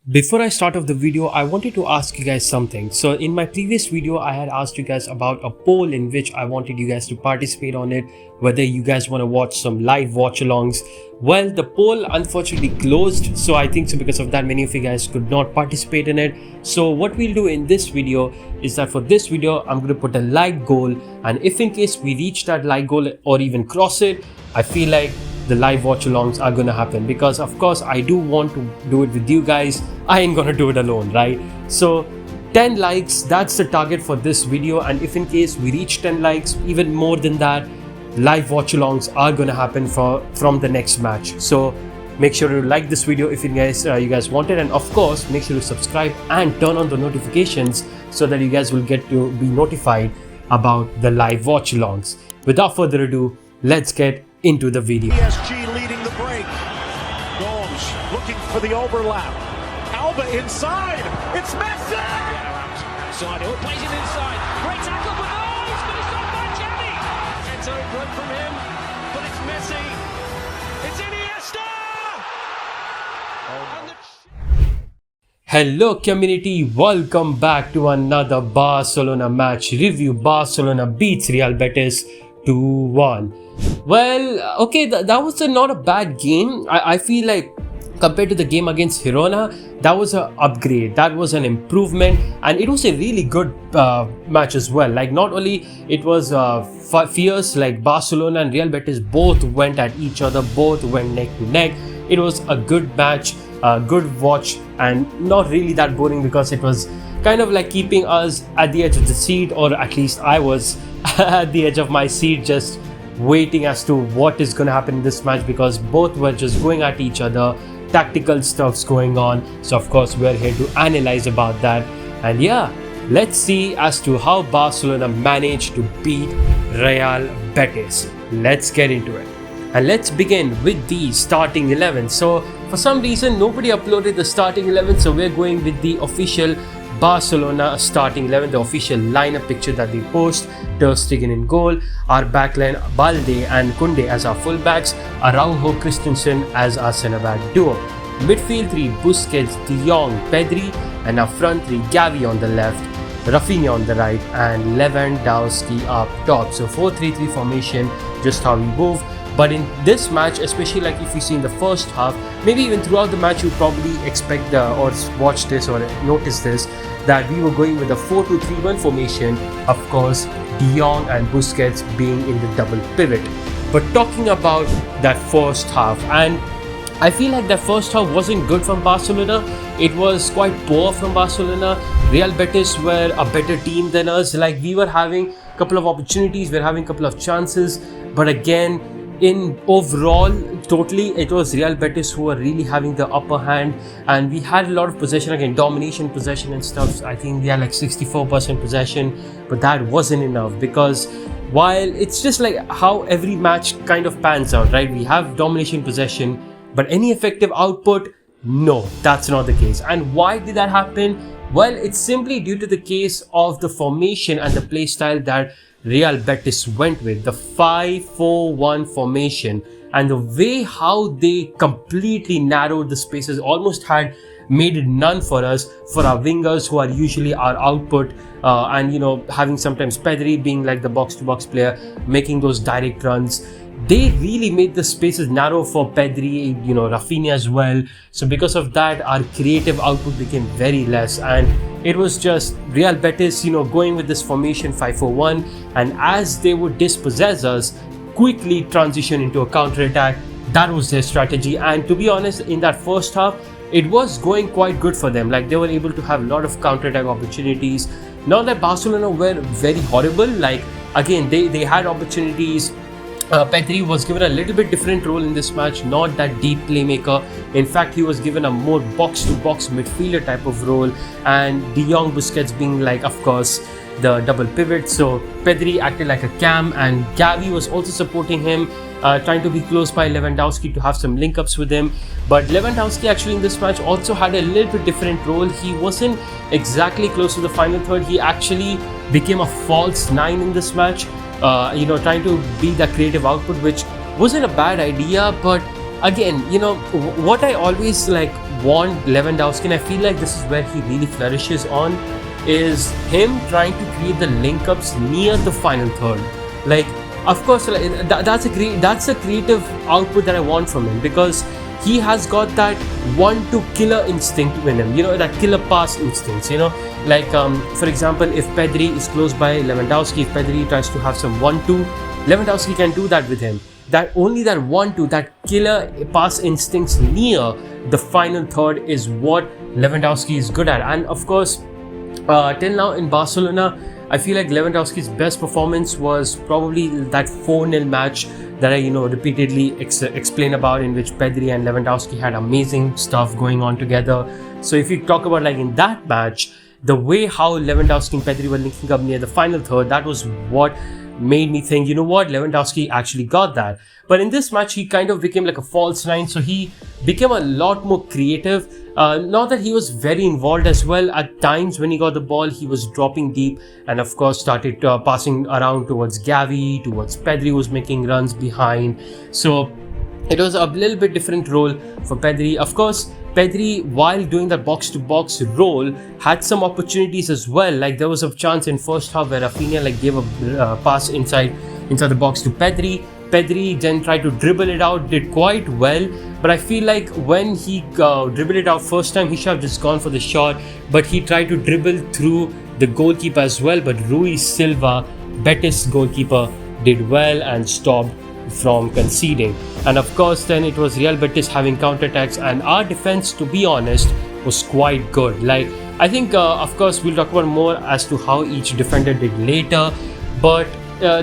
Before I start off the video, I wanted to ask you guys something. So in my previous video, I had asked you guys about a poll in which I wanted you guys to participate on it, whether you guys want to watch some live watch-alongs. Well, the poll unfortunately closed, so I think so because of that many of you guys could not participate in it. So what we'll do in this video is that for this video, I'm going to put a like goal, and if in case we reach that like goal or even cross it, I feel like the live watch-alongs are gonna happen, because of course I do want to do it with you guys. I ain't gonna do it alone, right? So 10 likes, that's the target for this video, and if in case we reach 10 likes, even more than that, live watch-alongs are gonna happen from the next match. So make sure to like this video if you guys want it, and of course make sure to subscribe and turn on the notifications so that you guys will get to be notified about the live watch-alongs. Without further ado, let's get into the video. PSG leading the break. Gomes looking for the overlap. Alba inside. It's Messi! Outside, he'll plays it inside. Great tackle, but oh, he's finished off by Xavi. It's good from him, but it's Messi. It's Iniesta! Hello community, welcome back to another Barcelona match review. Barcelona beats Real Betis 2-1. Well, okay, that was not a bad game. I feel like compared to the game against Girona, that was an upgrade, that was an improvement, and it was a really good match as well. Like, not only it was fierce, like Barcelona and Real Betis both went at each other, both went neck to neck. It was a good match, a good watch, and not really that boring, because it was kind of like keeping us at the edge of the seat, or at least I was at the edge of my seat, just waiting as to what is going to happen in this match, because both were just going at each other, tactical stuff's going on. So of course we're here to analyze about that, and yeah, let's see as to how Barcelona managed to beat Real Betis. Let's get into it, and let's begin with the starting 11. So for some reason nobody uploaded the starting 11, so we're going with the official Barcelona starting 11, the official lineup picture that they post. Ter Stegen in goal, our backline Balde and Koundé as our fullbacks, Araujo, Christensen as our centre back duo. Midfield 3, Busquets, De Jong, Pedri, and our front 3, Gavi on the left, Rafinha on the right, and Lewandowski up top. So 4-3-3 formation, just how we move. But in this match, especially like if you see in the first half, maybe even throughout the match, you probably expect or watch this or notice this, that we were going with a 4-2-3-1 formation. Of course, De Jong and Busquets being in the double pivot. But talking about that first half, and I feel like that first half wasn't good from Barcelona. It was quite poor from Barcelona. Real Betis were a better team than us. Like, we were having a couple of opportunities, we were having a couple of chances, but again, in overall, totally, it was Real Betis who were really having the upper hand, and we had a lot of possession, again, domination possession and stuff. I think we had like 64% possession, but that wasn't enough, because while it's just like how every match kind of pans out, right? We have domination possession, but any effective output? No, that's not the case. And why did that happen? Well, it's simply due to the case of the formation and the play style that Real Betis went with, the 5-4-1 formation, and the way how they completely narrowed the spaces, almost had made it none for us, for our wingers who are usually our output, and you know, having sometimes Pedri being like the box-to-box player, making those direct runs. They really made the spaces narrow for Pedri, you know, Rafinha as well. So because of that, our creative output became very less, and it was just Real Betis, you know, going with this formation 5-4-1, and as they would dispossess us, quickly transition into a counter-attack. That was their strategy, and to be honest, in that first half, it was going quite good for them. Like, they were able to have a lot of counter-attack opportunities. Not that Barcelona were very horrible. Like, again, they had opportunities. Pedri was given a little bit different role in this match, not that deep playmaker. In fact, he was given a more box-to-box midfielder type of role, and De Jong, Busquets being like, of course, the double pivot. So Pedri acted like a cam, and Gavi was also supporting him, trying to be close by Lewandowski to have some link-ups with him. But Lewandowski actually in this match also had a little bit different role. He wasn't exactly close to the final third. He actually became a false 9 in this match, you know, trying to be that creative output, which wasn't a bad idea, but again, what I always like want Lewandowski, and I feel like this is where he really flourishes on, is him trying to create the link-ups near the final third. Like, of course, like, that's a creative output that I want from him, because he has got that 1-2 killer instinct in him, that killer pass instincts, like for example, if Pedri is close by Lewandowski, if Pedri tries to have some 1-2, Lewandowski can do that with him. That only that 1-2, that killer pass instincts near the final third is what Lewandowski is good at. And of course, till now in Barcelona, I feel like Lewandowski's best performance was probably that 4-0 match that I repeatedly explain about, in which Pedri and Lewandowski had amazing stuff going on together. So if you talk about like in that match, the way how Lewandowski and Pedri were linking up near the final third, that was what made me think, Lewandowski actually got that. But in this match, he kind of became like a false nine, so he became a lot more creative. Not that he was very involved as well. At times when he got the ball, he was dropping deep, and of course started passing around towards Gavi, towards Pedri, who was making runs behind. So it was a little bit different role for Pedri. Of course, Pedri, while doing that box-to-box role, had some opportunities as well. Like there was a chance in first half where Rafinha gave a pass inside the box to Pedri. Pedri then tried to dribble it out, did quite well. But I feel like when he dribbled it out first time, he should have just gone for the shot. But he tried to dribble through the goalkeeper as well. But Rui Silva, Betis goalkeeper, did well and stopped from conceding. And of course then it was Real Betis having counterattacks, and our defense, to be honest, was quite good. Like I think of course we'll talk about more as to how each defender did later, but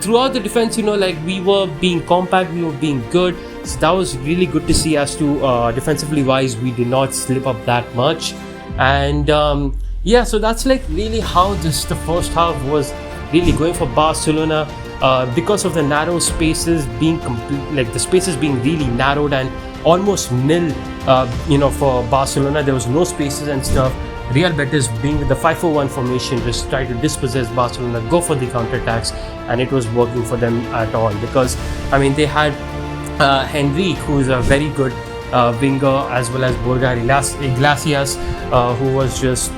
throughout the defense, we were being compact, we were being good. So that was really good to see as to defensively wise, we did not slip up that much. And so that's like really how the first half was really going for Barcelona. Because of the narrow spaces being the spaces being really narrowed and almost nil, for Barcelona, there was no spaces and stuff. Real Betis, being with the 5-4-1 formation, just tried to dispossess Barcelona, go for the counterattacks, and it was working for them at all, because they had Henrique, who is a very good winger, as well as Borja Iglesias, who was just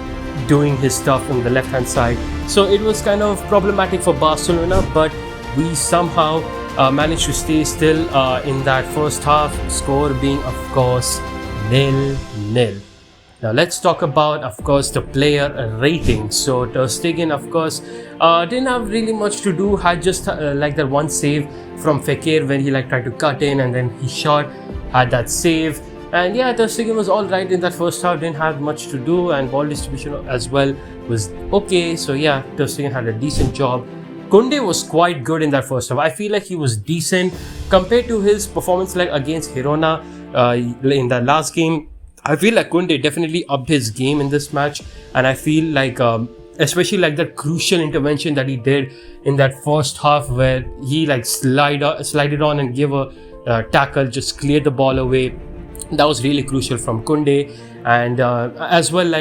doing his stuff on the left hand side. So it was kind of problematic for Barcelona, but we somehow managed to stay still in that first half, score being of course 0-0. Now let's talk about, of course, the player rating. So Ter Stegen, of course, didn't have really much to do, had just like that one save from Fekir when he tried to cut in and then he shot, had that save. And yeah, Ter Stegen was alright in that first half, didn't have much to do, and ball distribution as well was okay. So yeah, Ter Stegen had a decent job. Koundé was quite good in that first half. I feel like he was decent compared to his performance against Girona in the last game. I feel like Koundé definitely upped his game in this match, and I feel like especially that crucial intervention that he did in that first half where he slided on and gave a tackle, just cleared the ball away. That was really crucial from Koundé. And as well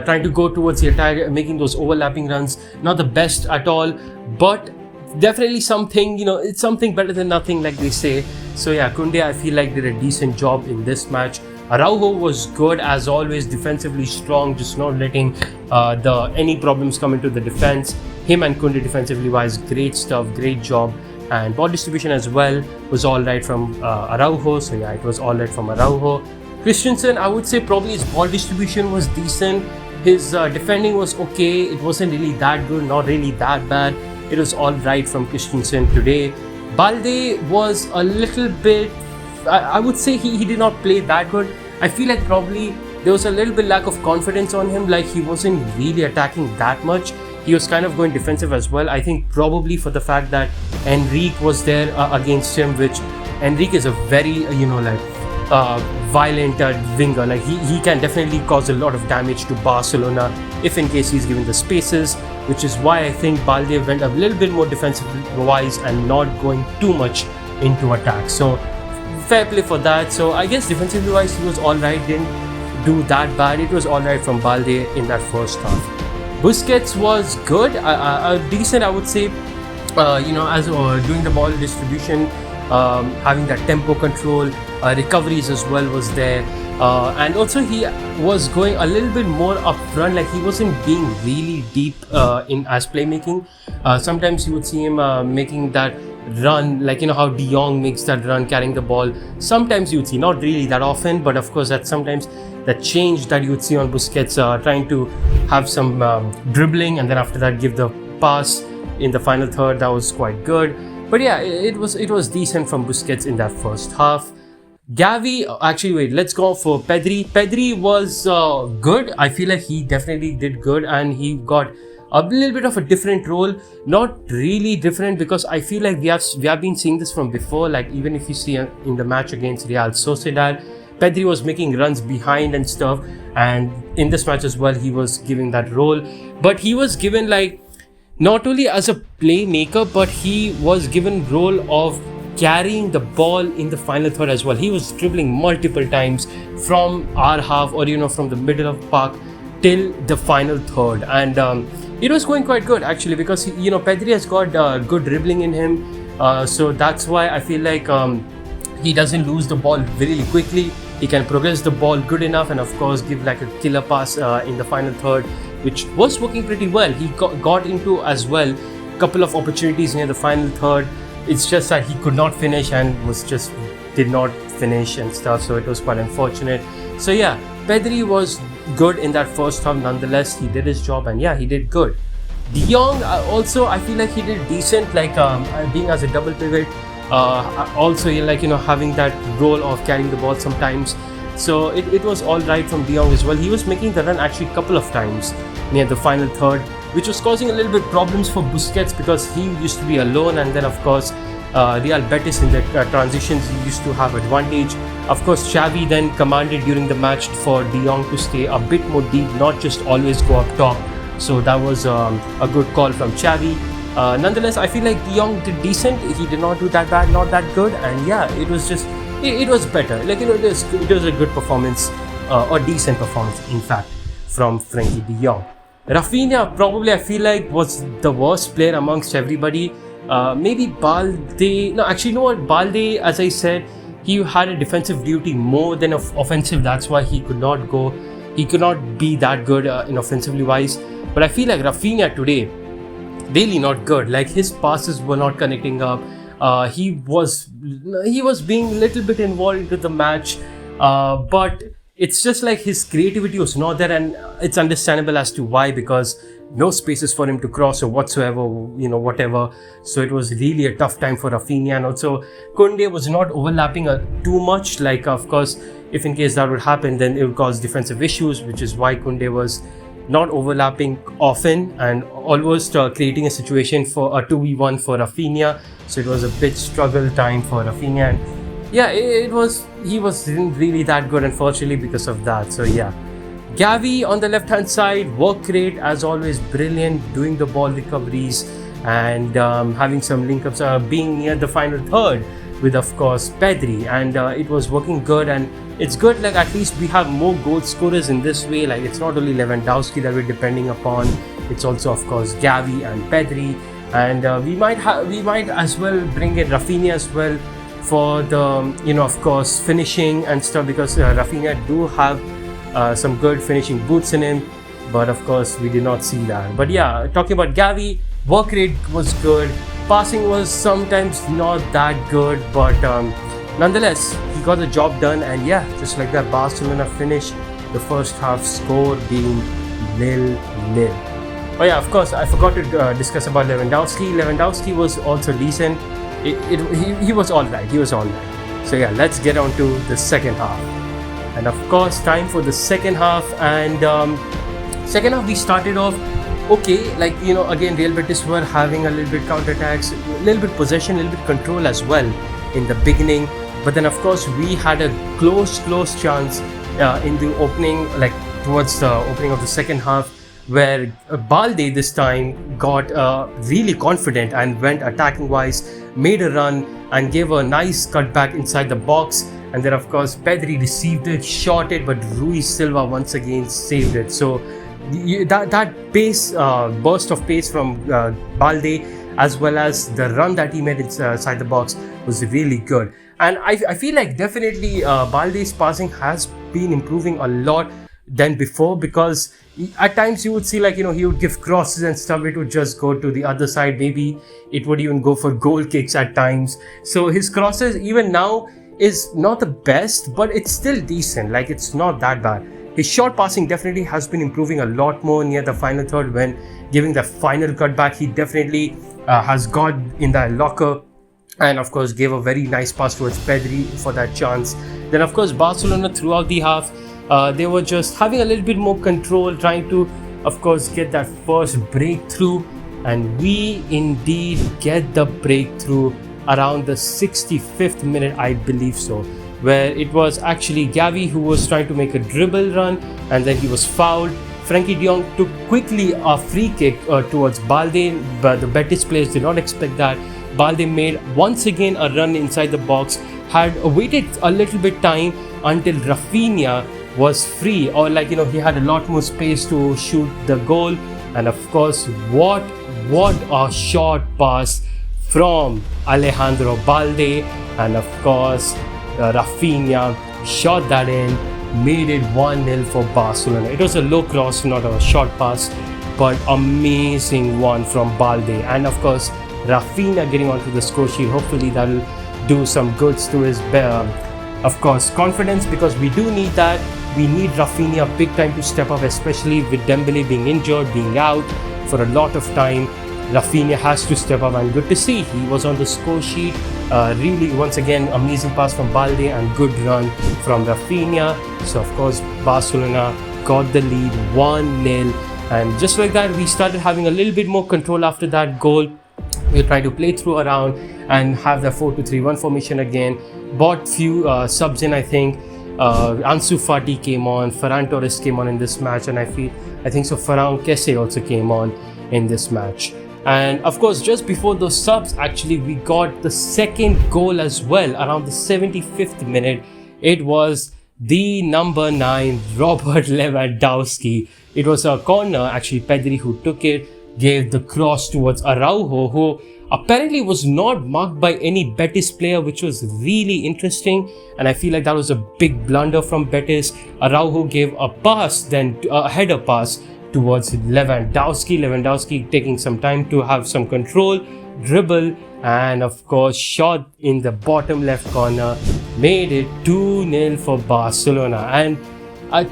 trying to go towards the attack, making those overlapping runs, not the best at all, but definitely something, it's something better than nothing, like they say. So yeah, Koundé, I feel like did a decent job in this match. Araujo was good as always, defensively strong, just not letting any problems come into the defense. Him and Koundé defensively wise, great stuff, great job. And ball distribution as well was alright from Araujo. So yeah, it was alright from Araujo. Christensen, I would say probably his ball distribution was decent. His defending was okay. It wasn't really that good, not really that bad. It was alright from Christensen today. Balde was a little bit, I would say he did not play that good. I feel like probably there was a little bit lack of confidence on him, he wasn't really attacking that much. He was kind of going defensive as well. I think probably for the fact that Henrique was there against him, which Henrique is a very, violent winger. He can definitely cause a lot of damage to Barcelona if in case he's given the spaces, which is why I think Balde went a little bit more defensive wise and not going too much into attack. So fair play for that. So I guess defensively wise he was alright, didn't do that bad. It was alright from Balde in that first half. Busquets was good, decent, I would say. As doing the ball distribution, having that tempo control, recoveries as well was there. And also he was going a little bit more up front, like he wasn't being really deep in as playmaking. Sometimes you would see him making that run, like how De Jong makes that run carrying the ball. Sometimes you would see, not really that often, but of course that sometimes that change that you would see on Busquets, trying to have some dribbling and then after that give the pass in the final third. That was quite good. But yeah, it was decent from Busquets in that first half. Gavi, actually wait, let's go for Pedri. Pedri was good. I feel like he definitely did good and he got a little bit of a different role. Not really different because I feel like we have been seeing this from before. Like even if you see in the match against Real Sociedad, Pedri was making runs behind and stuff, and in this match as well he was giving that role. But he was given like not only as a playmaker, but he was given role of carrying the ball in the final third as well. He was dribbling multiple times from our half or from the middle of the park till the final third, and it was going quite good actually because Pedri has got good dribbling in him, so that's why I feel like he doesn't lose the ball really quickly. He can progress the ball good enough and of course give like a killer pass in the final third, which was working pretty well. He got into as well a couple of opportunities near the final third. It's just that he could not finish and did not finish and stuff, so it was quite unfortunate. So yeah, Pedri was good in that first half. Nonetheless, he did his job and yeah, he did good. De Jong also, I feel like he did decent, like being as a double pivot. Also, having that role of carrying the ball sometimes. So it was all right from De Jong as well. He was making the run actually a couple of times near the final third, which was causing a little bit problems for Busquets because he used to be alone, and then of course Real Betis in the transitions he used to have advantage. Of course Xavi then commanded during the match for De Jong to stay a bit more deep, not just always go up top. So that was a good call from Xavi. Nonetheless, I feel like De Jong did decent. He did not do that bad, not that good, and yeah, it was just it was better. Like it was a good performance, or decent performance in fact, from Frenkie De Jong. Rafinha probably I feel like was the worst player amongst everybody. Maybe Balde. No, actually, you know what? Balde, as I said, he had a defensive duty more than offensive. That's why he could not go. He could not be that good in offensively wise. But I feel like Rafinha today, really not good. Like his passes were not connecting up. He was being a little bit involved into the match, but it's just like his creativity was not there, and it's understandable as to why, because no spaces for him to cross or whatsoever, whatever. So it was really a tough time for Rafinha, and also Koundé was not overlapping too much. Like of course, if in case that would happen, then it would cause defensive issues, which is why Koundé was not overlapping often and almost creating a situation for a 2v1 for Rafinha. So it was a bit struggle time for Rafinha, and yeah, he wasn't really that good, unfortunately, because of that. So yeah, Gavi on the left hand side, work rate as always brilliant, doing the ball recoveries and having some link ups, being near the final third with of course Pedri, and it was working good. And it's good, like at least we have more goal scorers in this way. Like it's not only Lewandowski that we're depending upon, it's also of course Gavi and Pedri, and we might as well bring in Rafinha as well for the of course finishing and stuff, because Rafinha do have some good finishing boots in him, but of course we did not see that. But yeah, talking about Gavi, work rate was good, passing was sometimes not that good, but nonetheless he got the job done. And yeah, just like that, Barcelona finished the first half score being 0-0. Oh yeah, of course I forgot to discuss about Lewandowski. Lewandowski was also decent. He was alright. So yeah, let's get on to the second half. And of course, time for the second half. And second half we started off okay. Like again, Real Betis were having a little bit counter-attacks, a little bit possession, a little bit control as well in the beginning. But then of course we had a close chance in the opening, like towards the opening of the second half, where Balde this time got really confident and went attacking wise, made a run and gave a nice cutback inside the box. And then of course Pedri received it, shot it, but Ruiz Silva once again saved it. So that pace, burst of pace from Balde as well as the run that he made inside the box was really good. And I feel like definitely Balde's passing has been improving a lot than before, because at times you would see like, he would give crosses and stuff, it would just go to the other side, maybe it would even go for goal kicks at times. So his crosses even now is not the best, but it's still decent, like it's not that bad. His short passing definitely has been improving a lot more near the final third, when giving the final cutback. He definitely has got in that locker, and of course gave a very nice pass towards Pedri for that chance. Then of course Barcelona throughout the half, they were just having a little bit more control, trying to of course get that first breakthrough, and we indeed get the breakthrough around the 65th minute, I believe so, where it was actually Gavi who was trying to make a dribble run, and then he was fouled. Frankie de Jong took quickly a free kick towards Balde, but the Betis players did not expect that. Balde made once again a run inside the box, had waited a little bit time until Rafinha was free, or like, he had a lot more space to shoot the goal. And of course, what a short pass from Alejandro Balde, and of course Rafinha shot that in, made it 1-0 for Barcelona. It was a low cross, not a short pass, but amazing one from Balde. And of course Rafinha getting onto the score sheet, hopefully that will do some goods to his of course confidence, because we do need that. We need Rafinha big time to step up, especially with Dembele being injured, being out for a lot of time. Rafinha has to step up, and good to see he was on the score sheet. Really, once again, amazing pass from Balde and good run from Rafinha. So of course Barcelona got the lead 1-0, and just like that we started having a little bit more control after that goal. We were trying to play through around and have the 4-2-3-1 formation again. Bought few subs in, I think. Ansu Fati came on, Ferran Torres came on in this match, and I think so Ferran Kesse also came on in this match. And of course, just before those subs, actually we got the second goal as well around the 75th minute. It was the number 9 Robert Lewandowski. It was a corner, actually Pedri who took it, gave the cross towards Araujo, who apparently was not marked by any Betis player, which was really interesting, and I feel like that was a big blunder from Betis. Araujo gave a pass, then a header pass towards Lewandowski taking some time to have some control, dribble, and of course shot in the bottom left corner, made it 2-0 for Barcelona. And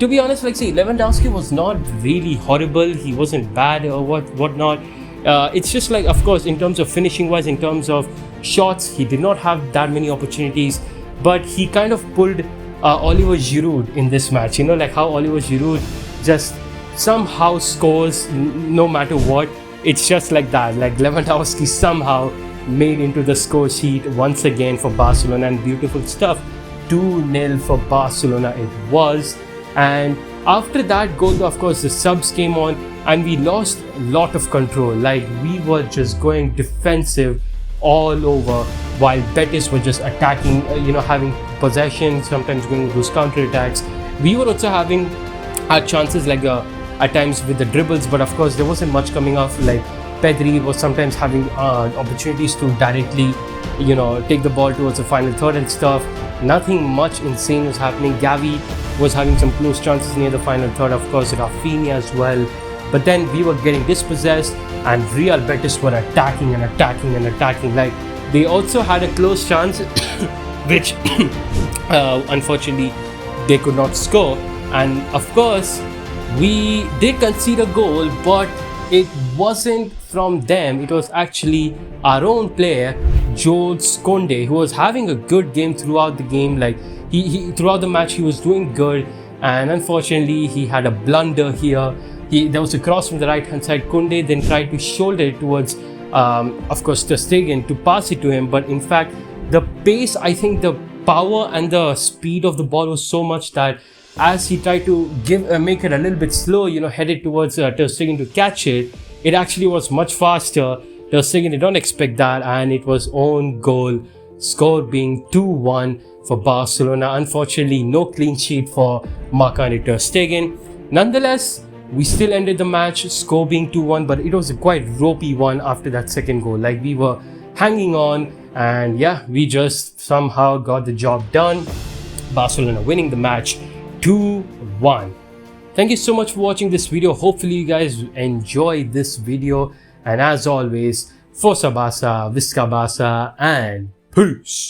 to be honest, Lewandowski was not really horrible, he wasn't bad or whatnot. It's just like, of course, in terms of finishing wise, in terms of shots, he did not have that many opportunities, but he kind of pulled Oliver Giroud in this match. Like how Oliver Giroud just somehow scores no matter what. It's just like that, like Lewandowski somehow made into the score sheet once again for Barcelona, and beautiful stuff. 2-0 for Barcelona it was. And after that goal, of course, the subs came on and we lost a lot of control. Like, we were just going defensive all over while Betis were just attacking, having possession, sometimes going those counter attacks. We were also having our chances at times with the dribbles, but of course there wasn't much coming off. Like Pedri was sometimes having opportunities to directly take the ball towards the final third and stuff. Nothing much insane was happening. Gavi was having some close chances near the final third, of course Rafinha as well, but then we were getting dispossessed and Real Betis were attacking. Like, they also had a close chance which unfortunately they could not score. And of course we did concede a goal, but it wasn't from them. It was actually our own player, Jules Koundé, who was having a good game throughout the game. Like, he throughout the match he was doing good, and unfortunately he had a blunder here. There was a cross from the right hand side. Koundé then tried to shoulder it towards of course Ter Stegen to pass it to him, but in fact the pace, I think the power and the speed of the ball was so much that as he tried to make it a little bit slow, headed towards Ter Stegen to catch it, it actually was much faster. Ter Stegen did not expect that, and it was own goal, score being 2-1 for Barcelona. Unfortunately, no clean sheet for Marc-Andre Ter Stegen. Nonetheless, We still ended the match, score being 2-1, but it was a quite ropey one after that second goal. Like, we were hanging on, and yeah, we just somehow got the job done. Barcelona winning the match 2-1. Thank you so much for watching this video. Hopefully you guys enjoyed this video, and as always, Força Barça, Visca Barça, and peace.